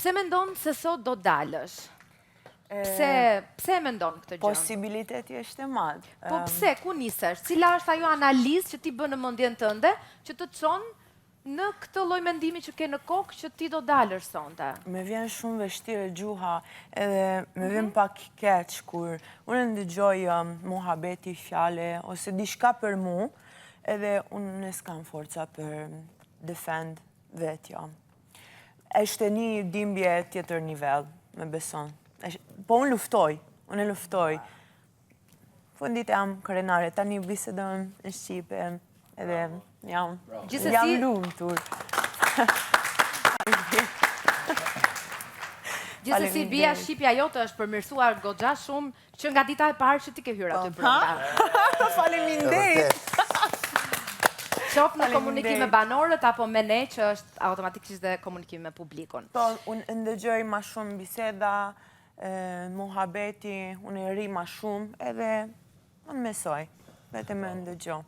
Pse mendon se sot do dalësh? Pse mendon këtë gjë? Posibiliteti është e madh. Po pse, ku nisesh? Cila është ajo analizë që ti bën në mendjen tënde që të çon në këtë lloj mendimi që ke në kokë që ti do dalësh sonte? Me vjen shumë vështirë gjuha, edhe me vjen pak keq kur unë ndëgjoj muhabeti fjale ose diçka për mu, edhe unë s'kam forca për defend vetja. Është një dhimbje tjetër nivel, me beson. Po unë luftoj, unë luftoj. Fundit jam krenare, tani bisedon në Shqipe, edhe jam lumtur. Gjithsesi, bia shqipja jote është përmirësuar goxha shumë që nga dita e parë që ti ke hyrë aty brenda. Faleminderit. Qoftë në komunikime banorët apo me ne që është automatikisht dhe komunikime me publikun. Po, unë ndëgjoj ma shumë biseda, muhabeti, unë e ri ma shumë, edhe unë mesoj, vetëm e ndëgjoj.